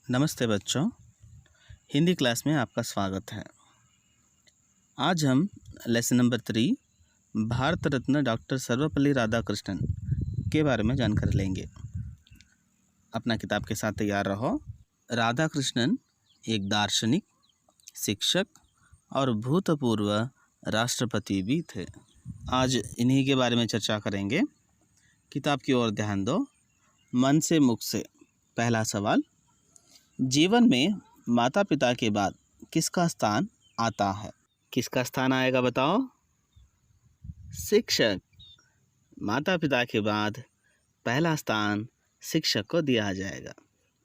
नमस्ते बच्चों, हिंदी क्लास में आपका स्वागत है। आज हम lesson number 3 Bharat Ratna doctor Sarvepalli Radhakrishnan के बारे में जानकारी लेंगे। अपना किताब के साथ तैयार रहो। राधाकृष्णन एक दार्शनिक, शिक्षक और भूतपूर्व राष्ट्रपति भी थे। आज इन्हीं के बारे में चर्चा करेंगे। किताब की ओर ध्यान दो। मन से मुख से पहला सवाल, जीवन में माता पिता के बाद किसका स्थान आता है? किसका स्थान आएगा बताओ? शिक्षक। माता पिता के बाद पहला स्थान शिक्षक को दिया जाएगा।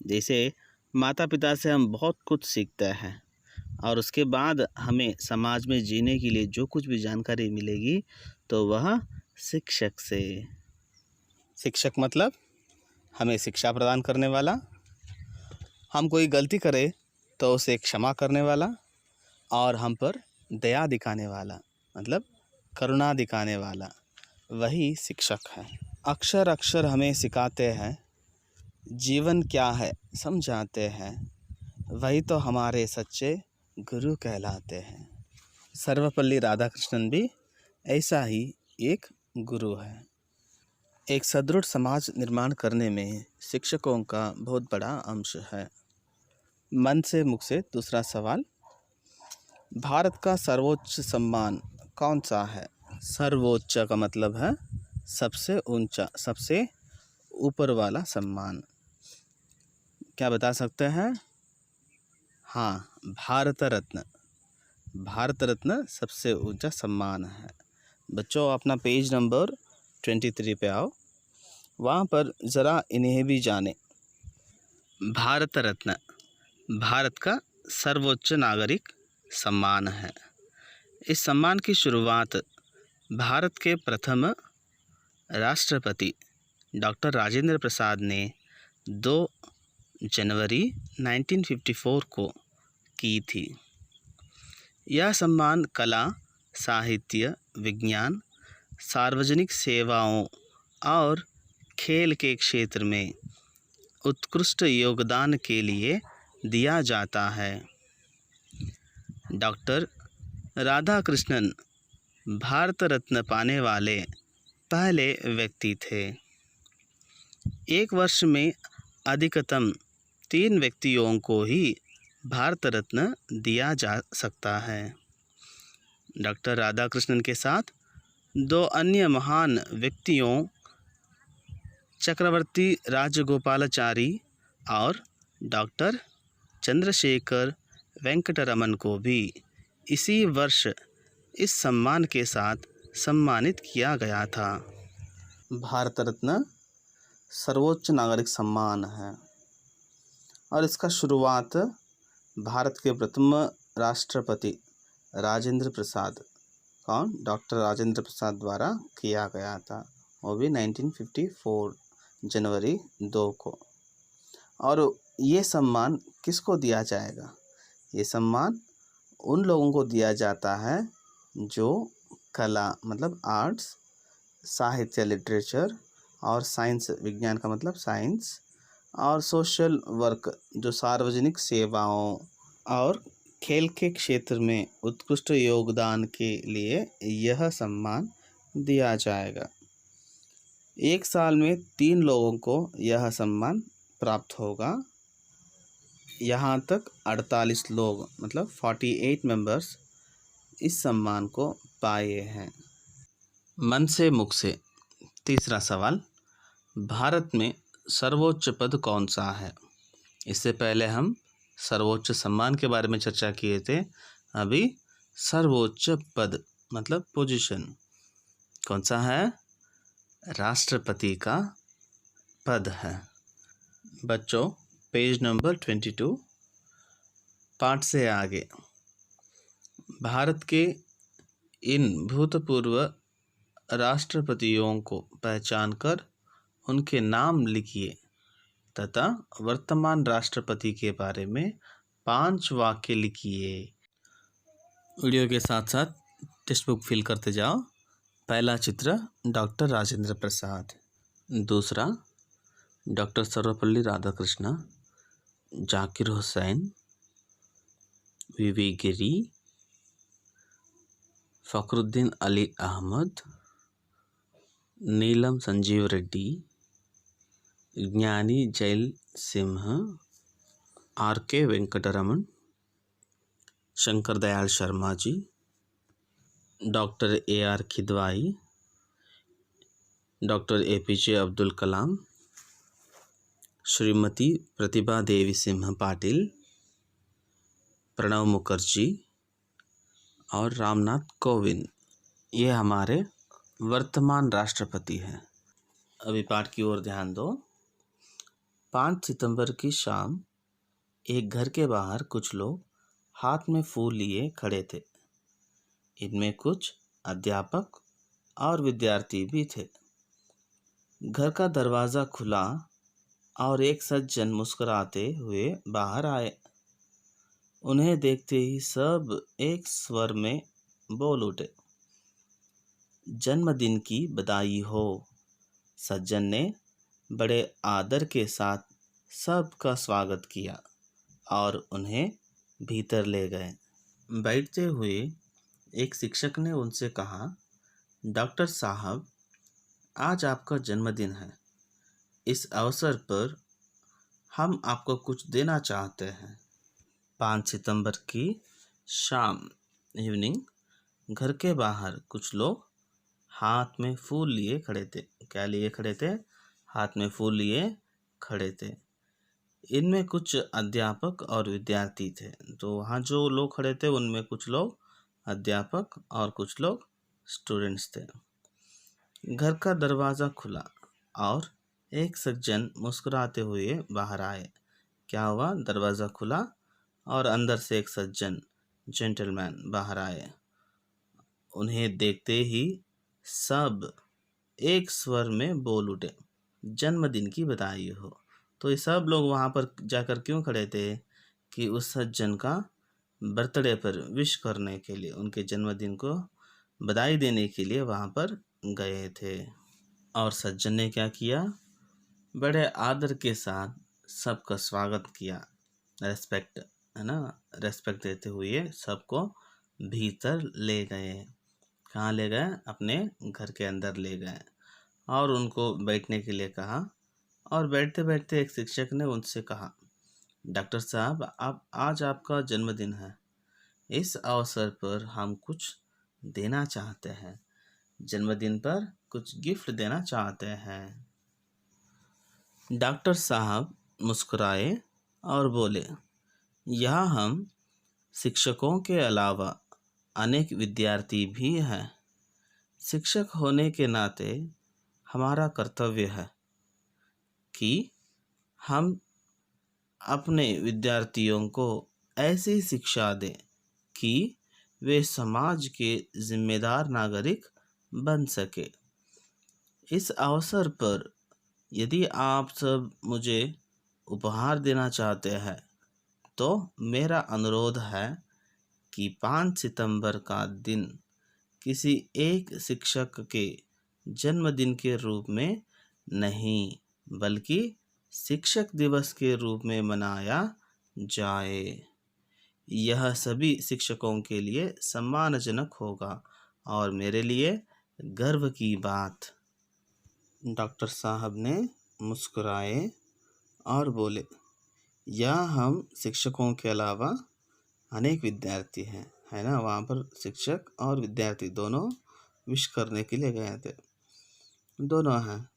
जैसे माता पिता से हम बहुत कुछ सीखते हैं और उसके बाद हमें समाज में जीने के लिए जो कुछ भी जानकारी मिलेगी तो वह शिक्षक से। शिक्षक मतलब हमें शिक्षा प्रदान करने वाला, हम कोई गलती करें तो उसे क्षमा करने वाला और हम पर दया दिखाने वाला मतलब करुणा दिखाने वाला, वही शिक्षक है। अक्षर अक्षर हमें सिखाते हैं, जीवन क्या है समझाते हैं, वही तो हमारे सच्चे गुरु कहलाते हैं। सर्वपल्ली राधाकृष्णन भी ऐसा ही एक गुरु है। एक सदृढ़ समाज निर्माण करने में शिक्षकों का बहुत बड़ा अंश है। मन से मुख से दूसरा सवाल, भारत का सर्वोच्च सम्मान कौन सा है? सर्वोच्च का मतलब है सबसे ऊंचा, सबसे ऊपर वाला सम्मान। क्या बता सकते हैं? हाँ, भारत रत्न। भारत रत्न सबसे ऊंचा सम्मान है। बच्चों अपना पेज नंबर 23 पे आओ, वहाँ पर ज़रा इन्हें भी जाने। भारत रत्न भारत का सर्वोच्च नागरिक सम्मान है। इस सम्मान की शुरुआत भारत के प्रथम राष्ट्रपति डॉक्टर राजेंद्र प्रसाद ने 2 जनवरी 1954 को की थी। यह सम्मान कला, साहित्य, विज्ञान, सार्वजनिक सेवाओं और खेल के क्षेत्र में उत्कृष्ट योगदान के लिए दिया जाता है। डॉक्टर राधाकृष्णन भारत रत्न पाने वाले पहले व्यक्ति थे। एक वर्ष में अधिकतम 3 व्यक्तियों को ही भारत रत्न दिया जा सकता है। डॉक्टर राधाकृष्णन के साथ 2 अन्य महान व्यक्तियों चक्रवर्ती राजगोपालाचारी और डॉक्टर चंद्रशेखर वेंकटरमन को भी इसी वर्ष इस सम्मान के साथ सम्मानित किया गया था। भारत रत्न सर्वोच्च नागरिक सम्मान है और इसका शुरुआत भारत के प्रथम राष्ट्रपति राजेंद्र प्रसाद, कौन? डॉक्टर राजेंद्र प्रसाद द्वारा किया गया था, वो भी 1954 जनवरी 2 को। और ये सम्मान किसको दिया जाएगा? ये सम्मान उन लोगों को दिया जाता है जो कला मतलब आर्ट्स, साहित्य लिटरेचर और साइंस, विज्ञान का मतलब साइंस, और सोशल वर्क जो सार्वजनिक सेवाओं और खेल के क्षेत्र में उत्कृष्ट योगदान के लिए यह सम्मान दिया जाएगा। एक साल में 3 लोगों को यह सम्मान प्राप्त होगा। यहाँ तक 48 लोग मतलब 48 मेंबर्स इस सम्मान को पाए हैं। मन से मुख से तीसरा सवाल, भारत में सर्वोच्च पद कौन सा है? इससे पहले हम सर्वोच्च सम्मान के बारे में चर्चा किए थे। अभी सर्वोच्च पद मतलब पोजीशन कौन सा है? राष्ट्रपति का पद है। बच्चों पेज नंबर 22 पाठ से आगे, भारत के इन भूतपूर्व राष्ट्रपतियों को पहचान कर उनके नाम लिखिए तथा वर्तमान राष्ट्रपति के बारे में 5 वाक्य लिखिए। वीडियो के साथ साथ टेक्स्ट बुक फिल करते जाओ। पहला चित्र डॉक्टर राजेंद्र प्रसाद, दूसरा डॉक्टर सर्वपल्ली राधाकृष्ण, जाकिर हुसैन, विवी गिरी, फ़खरुद्दीन अली अहमद, नीलम संजीव रेड्डी, ज्ञानी जैल सिंह, आर.के. Venkataraman, Shankar Dayal Sharma ji, doctor A.R. Kidwai, doctor APJ Abdul Kalam, Shrimati Pratibha Devi Singh Patil, Pranab Mukherjee और रामनाथ कोविंद, ये हमारे वर्तमान राष्ट्रपति हैं। अभी पाठ की ओर ध्यान दो। 5 सितंबर की शाम एक घर के बाहर कुछ लोग हाथ में फूल लिए खड़े थे। इनमें कुछ अध्यापक और विद्यार्थी भी थे। घर का दरवाज़ा खुला और एक सज्जन मुस्कुराते हुए बाहर आए। उन्हें देखते ही सब एक स्वर में बोल उठे, जन्मदिन की बधाई हो। सज्जन ने बड़े आदर के साथ सबका स्वागत किया और उन्हें भीतर ले गए। बैठते हुए एक शिक्षक ने उनसे कहा, डॉक्टर साहब, आज आपका जन्मदिन है। इस अवसर पर हम आपको कुछ देना चाहते हैं। 5 सितंबर की शाम इवनिंग घर के बाहर कुछ लोग हाथ में फूल लिए खड़े थे। क्या लिए खड़े थे? हाथ में फूल लिए खड़े थे। इनमें कुछ अध्यापक और विद्यार्थी थे। तो वहाँ जो लोग खड़े थे उनमें कुछ लोग अध्यापक और कुछ लोग स्टूडेंट्स थे। घर का दरवाज़ा खुला और एक सज्जन मुस्कुराते हुए बाहर आए। क्या हुआ? दरवाज़ा खुला और अंदर से एक सज्जन जेंटलमैन बाहर आए। उन्हें देखते ही सब एक स्वर में बोल उठे, जन्मदिन की बधाई हो। तो ये सब लोग वहाँ पर जाकर क्यों खड़े थे? कि उस सज्जन का बर्थडे पर विश करने के लिए, उनके जन्मदिन को बधाई देने के लिए वहाँ पर गए थे। और सज्जन ने क्या किया? बड़े आदर के साथ सबका स्वागत किया। रेस्पेक्ट है ना, रेस्पेक्ट देते हुए सबको भीतर ले गए। कहाँ ले गए? अपने घर के अंदर ले गए और उनको बैठने के लिए कहा। और बैठते बैठते एक शिक्षक ने उनसे कहा, डॉक्टर साहब, आप आज आपका जन्मदिन है। इस अवसर पर हम कुछ देना चाहते हैं। जन्मदिन पर कुछ गिफ्ट देना चाहते हैं। डॉक्टर साहब मुस्कुराए और बोले, यहाँ हम शिक्षकों के अलावा अनेक विद्यार्थी भी हैं। शिक्षक होने के नाते हमारा कर्तव्य है कि हम अपने विद्यार्थियों को ऐसी शिक्षा दें कि वे समाज के जिम्मेदार नागरिक बन सके। इस अवसर पर यदि आप सब मुझे उपहार देना चाहते हैं तो मेरा अनुरोध है कि 5 सितंबर का दिन किसी एक शिक्षक के जन्मदिन के रूप में नहीं, बल्कि शिक्षक दिवस के रूप में मनाया जाए। यह सभी शिक्षकों के लिए सम्मानजनक होगा और मेरे लिए गर्व की बात। डॉक्टर साहब ने मुस्कुराए और बोले, यहाँ हम शिक्षकों के अलावा अनेक विद्यार्थी हैं, है ना। वहाँ पर शिक्षक और विद्यार्थी दोनों विश करने के लिए गए थे। दोनों हैं।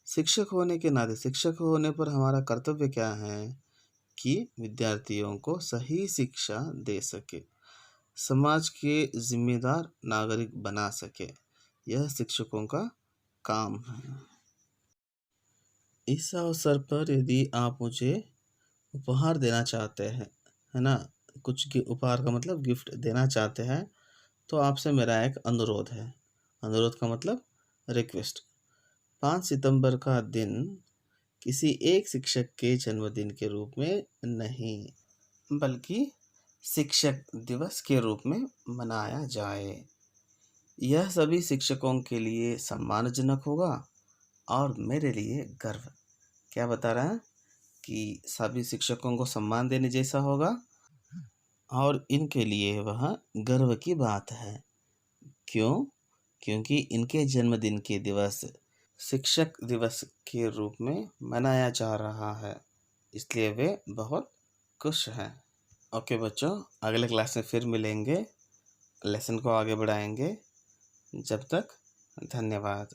शिक्षक होने के नाते, शिक्षक होने पर हमारा कर्तव्य क्या है कि विद्यार्थियों को सही शिक्षा दे सके, समाज के जिम्मेदार नागरिक बना सके। यह शिक्षकों का काम है। इस अवसर पर यदि आप मुझे उपहार देना चाहते हैं, है ना, कुछ उपहार का मतलब गिफ्ट देना चाहते हैं, तो आपसे मेरा एक अनुरोध है। अनुरोध का मतलब रिक्वेस्ट। 5 सितंबर का दिन किसी एक शिक्षक के जन्मदिन के रूप में नहीं, बल्कि शिक्षक दिवस के रूप में मनाया जाए। यह सभी शिक्षकों के लिए सम्मानजनक होगा और मेरे लिए गर्व। क्या बता रहा है? कि सभी शिक्षकों को सम्मान देने जैसा होगा और इनके लिए वह गर्व की बात है। क्यों? क्योंकि इनके जन्मदिन के दिवस शिक्षक दिवस के रूप में मनाया जा रहा है, इसलिए वे बहुत खुश हैं। ओके बच्चों, अगले क्लास में फिर मिलेंगे, लेसन को आगे बढ़ाएंगे। जब तक धन्यवाद।